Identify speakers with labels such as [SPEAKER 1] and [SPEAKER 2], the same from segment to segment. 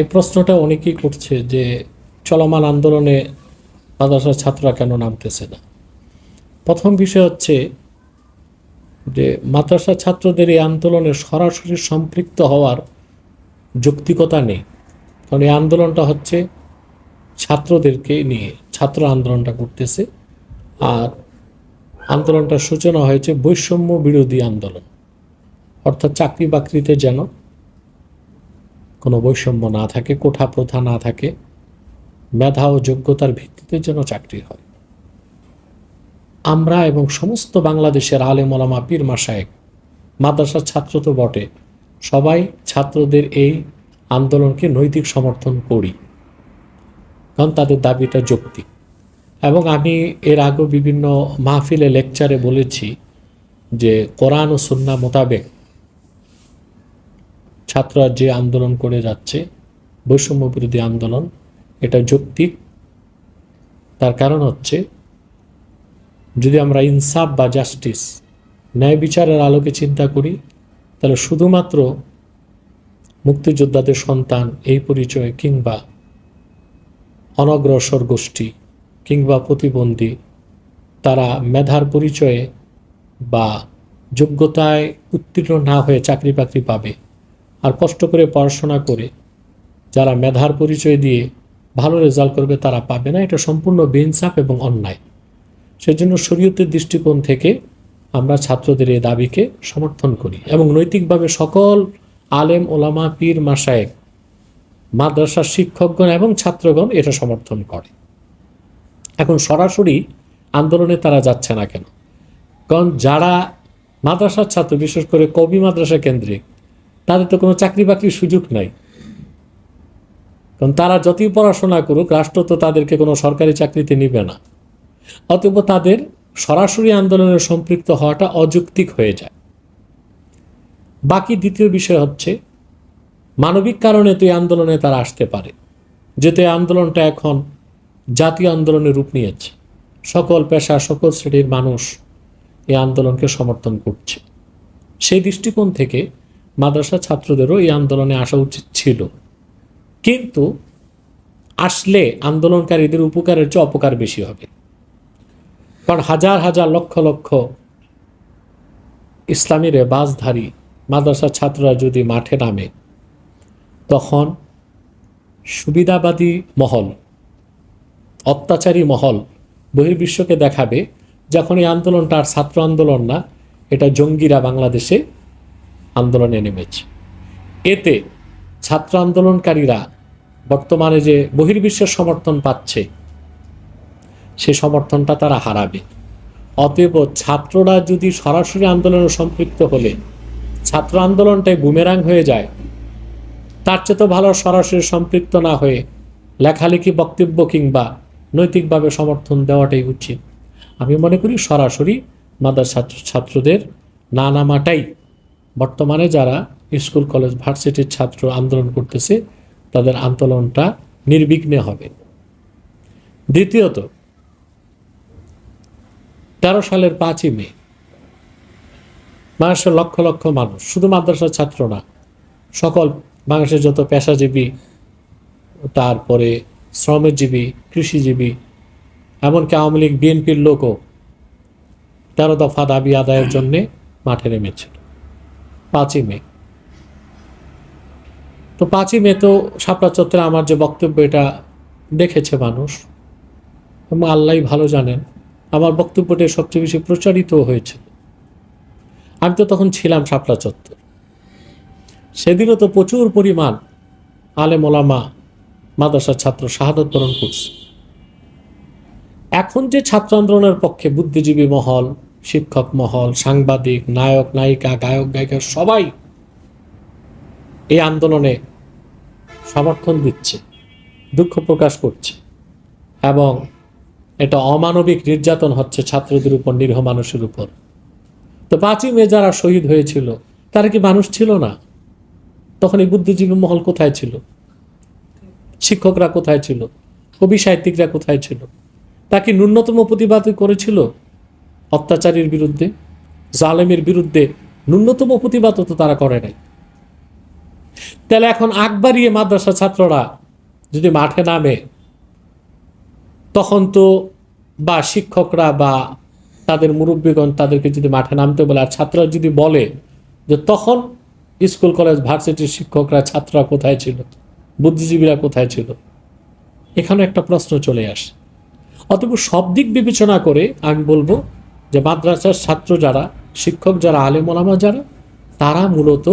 [SPEAKER 1] এই প্রশ্নটা অনেকেই করছে যে চলমান আন্দোলনে মাদ্রাসার ছাত্ররা কেন নামতেছে না। প্রথম বিষয় হচ্ছে যে মাদ্রাসার ছাত্রদের এই আন্দোলনে সরাসরি সম্পৃক্ত হওয়ার যৌক্তিকতা নেই। কারণ এই আন্দোলনটা হচ্ছে ছাত্রদেরকে নিয়ে, ছাত্র আন্দোলনটা করতেছে। আর আন্দোলনটার সূচনা হয়েছে বৈষম্য বিরোধী আন্দোলন, অর্থাৎ চাকরি বাকরিতে যেন কোনো বৈষম্য না থাকে, কোঠা প্রথা না থাকে, মেধা ও যোগ্যতার ভিত্তিতে যেন চাকরি হয়। আমরা এবং সমস্ত বাংলাদেশের আলেম ওলামা পীর মাশায়েখ, মাদ্রাসার ছাত্র তো বটে, সবাই ছাত্রদের এই আন্দোলনকে নৈতিক সমর্থন করি, কারণ তাদের দাবিটা যৌক্তিক। এবং আমি এর আগেও বিভিন্ন মাহফিলে লেকচারে বলেছি যে কোরআন ও সুন্নাহ মোতাবেক ছাত্ররা যে আন্দোলন করে যাচ্ছে, বৈষম্য বিরোধী আন্দোলন, এটা যৌক্তিক। তার কারণ হচ্ছে, যদি আমরা ইনসাফ বা জাস্টিস, ন্যায় বিচারের আলোকে চিন্তা করি, তাহলে শুধুমাত্র মুক্তিযোদ্ধাদের সন্তান এই পরিচয়, কিংবা অনগ্রসর গোষ্ঠী কিংবা প্রতিবন্ধী, তারা মেধার পরিচয়ে বা যোগ্যতায় উত্তীর্ণ না হয়ে চাকরি বাকরি পাবে, আর কষ্ট করে পড়াশোনা করে যারা মেধার পরিচয় দিয়ে ভালো রেজাল্ট করবে তারা পাবে না। এটা সম্পূর্ণ বেইনসাফ এবং অন্যায়। সেজন্য শরীয়তের দৃষ্টিকোণ থেকে আমরা ছাত্রদের এই দাবিকে সমর্থন করি এবং নৈতিকভাবে সকল আলেম ওলামা পীর মাশায়েখ, মাদ্রাসার শিক্ষকগণ এবং ছাত্রগণ এটা সমর্থন করে। এখন সরাসরি আন্দোলনে তারা যাচ্ছে না কেন? কারণ যারা মাদ্রাসার ছাত্র, বিশেষ করে কবি মাদ্রাসা কেন্দ্রিক, তাদের তো কোনো চাকরি বাকরির সুযোগ নাই। কারণ তারা যতই পড়াশোনা করুক, রাষ্ট্র তো তাদেরকে কোনো সরকারি চাকরিতে নিবে না। অতএব তাদের সরাসরি আন্দোলনে সম্পৃক্ত হওয়াটা অযৌক্তিক হয়ে যায়। বাকি দ্বিতীয় বিষয় হচ্ছে, মানবিক কারণে তো এই আন্দোলনে তারা আসতে পারে, যেহেতু এই আন্দোলনটা এখন জাতীয় আন্দোলনের রূপ নিয়েছে। সকল পেশা, সকল শ্রেণীর মানুষ এই আন্দোলনকে সমর্থন করছে। সেই দৃষ্টিকোণ থেকে মাদ্রাসা ছাত্রদেরও এই আন্দোলনে আসা উচিত ছিল। কিন্তু আসলে আন্দোলনকারীদের উপকারের চেয়ে অপকার বেশি হবে। কারণ হাজার হাজার লক্ষ লক্ষ ইসলামী রেবাজধারী মাদ্রাসার ছাত্ররা যদি মাঠে নামে, তখন সুবিধাবাদী মহল, অত্যাচারী মহল বহির্বিশ্বকে দেখাবে যখন এই আন্দোলনটা আর ছাত্র আন্দোলন না, এটা জঙ্গিরা বাংলাদেশে আন্দোলনে নেমেছে। এতে ছাত্র আন্দোলনকারীরা বর্তমানে যে বহির্বিশ্বের সমর্থন পাচ্ছে, সে সমর্থনটা তারা হারাবে। অতএব ছাত্ররা যদি সরাসরি আন্দোলনে সম্পৃক্ত হলে ছাত্র আন্দোলনটাই বুমেরাং হয়ে যায়, তার চেয়ে তো ভালো সরাসরি সম্পৃক্ত না হয়ে লেখালেখি, বক্তব্য কিংবা নৈতিকভাবে সমর্থন দেওয়াটাই উচিত। আমি মনে করি সরাসরি মাদ্রাসা ছাত্রদের না নামাটাই, বর্তমানে যারা স্কুল কলেজ ভার্সিটির ছাত্র আন্দোলন করতেছে, তাদের আন্দোলনটা নির্বিঘ্নে হবে। দ্বিতীয়ত, 13 সালের 5ই মে বাংলাদেশের লক্ষ লক্ষ মানুষ, শুধু মাদ্রাসার ছাত্র না, সকল বাংলাদেশের যত পেশাজীবী, তারপরে শ্রমজীবী, কৃষিজীবী, এমনকি আওয়ামী লীগ বিএনপির লোকও 13 দফা দাবি আদায়ের জন্যে মাঠে নেমেছিল 5ই মে। তো 5ই মে তো শাপলা চত্বরে আমার যে বক্তব্য, এটা দেখেছে মানুষ, এবং আল্লাহ ভালো জানেন আমার বক্তব্যটা সবচেয়ে বেশি প্রচারিত হয়েছিল। আমি তো তখন ছিলাম শাপলা চত্বর। সেদিনও তো প্রচুর পরিমাণ আলেম ওলামা মাদ্রাসার ছাত্র শাহাদত বরণ করছে। এখন যে ছাত্র আন্দোলনের পক্ষে বুদ্ধিজীবী মহল, শিক্ষক মহল, সাংবাদিক, নায়ক নায়িকা, গায়ক গায়িকা সবাই এই আন্দোলনে সমর্থন দিচ্ছে, দুঃখ প্রকাশ করছে, এবং এটা অমানবিক নির্যাতন হচ্ছে ছাত্রদের উপর, নিরীহ মানুষের উপর। তো 5ই মে যারা শহীদ হয়েছিল, তারা কি মানুষ ছিল না? তখন এই বুদ্ধিজীবী মহল কোথায় ছিল? শিক্ষকরা কোথায় ছিল? কবি সাহিত্যিকরা কোথায় ছিল? তা কি ন্যূনতম প্রতিবাদ করেছিল অত্যাচারীর বিরুদ্ধে, জালেমের বিরুদ্ধে? ন্যূনতম প্রতিবাদ তো তারা করে নাই। তাহলে এখন আগ বাড়িয়ে মাদ্রাসা ছাত্ররা যদি মাঠে নামে, তখন তো বা শিক্ষকরা বা তাদের মুরব্বীগণ তাদেরকে যদি মাঠে নামতে বলে, আর ছাত্ররা যদি বলে, যে তখন স্কুল কলেজ ভার্সিটির শিক্ষকরা ছাত্ররা কোথায় ছিল, বুদ্ধিজীবীরা কোথায় ছিল? এখানে একটা প্রশ্ন চলে আসে। অতএব সব দিক বিবেচনা করে আমি বলবো যে মাদ্রাসার ছাত্র যারা, শিক্ষক যারা, আলেম ওলামা যারা, তারা মূলত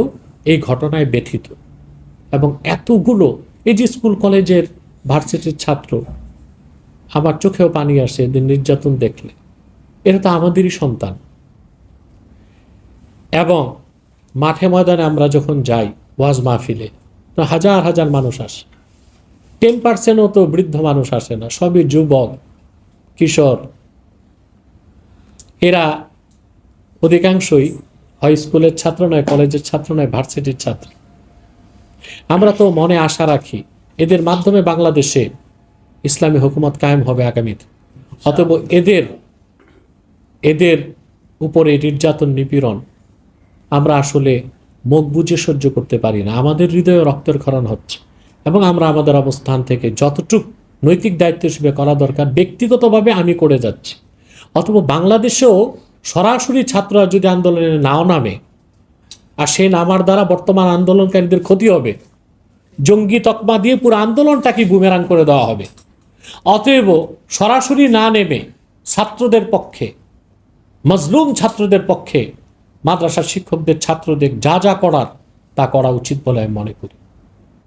[SPEAKER 1] এই ঘটনায় ব্যথিত। এবং এতগুলো এই যে স্কুল কলেজের ভার্সিটির ছাত্র, আমার চোখেও পানি আসে এদের নির্যাতন দেখলে। এরা তো আমাদেরই সন্তান। এবং মাঠে ময়দানে আমরা যখন যাই ওয়াজ মাহফিলে, তো হাজার হাজার মানুষ আসে, 10%ও তো বৃদ্ধ মানুষ আসে না, সবই যুবক কিশোর। এরা অধিকাংশই হয় স্কুলের ছাত্র নয়, কলেজের ছাত্র নয়, ভার্সিটির ছাত্র। আমরা তো মনে আশা রাখি এদের মাধ্যমে বাংলাদেশে ইসলামী হুকুমত কায়েম হবে আগামীতে। অতএব এদের উপরে নির্যাতন নিপীড়ন আমরা আসলে মুখ বুঝে সহ্য করতে পারি না। আমাদের হৃদয়ে রক্তের ক্ষরণ হচ্ছে, এবং আমরা আমাদের অবস্থান থেকে যতটুক নৈতিক দায়িত্ব হিসেবে করা দরকার ব্যক্তিগতভাবে আমি করে যাচ্ছি। অথবা বাংলাদেশেও সরাসরি ছাত্ররা যদি আন্দোলনে নাও নামে, আর সেই নামার দ্বারা বর্তমান আন্দোলনকারীদের ক্ষতি হবে, জঙ্গি তকমা দিয়ে পুরো আন্দোলনটাকে বুমেরাং করে দেওয়া হবে। অতএব সরাসরি না নেমে ছাত্রদের পক্ষে, মজলুম ছাত্রদের পক্ষে মাদ্রাসার শিক্ষকদের, ছাত্রদের যা যা করার তা করা উচিত বলে আমি মনে করি।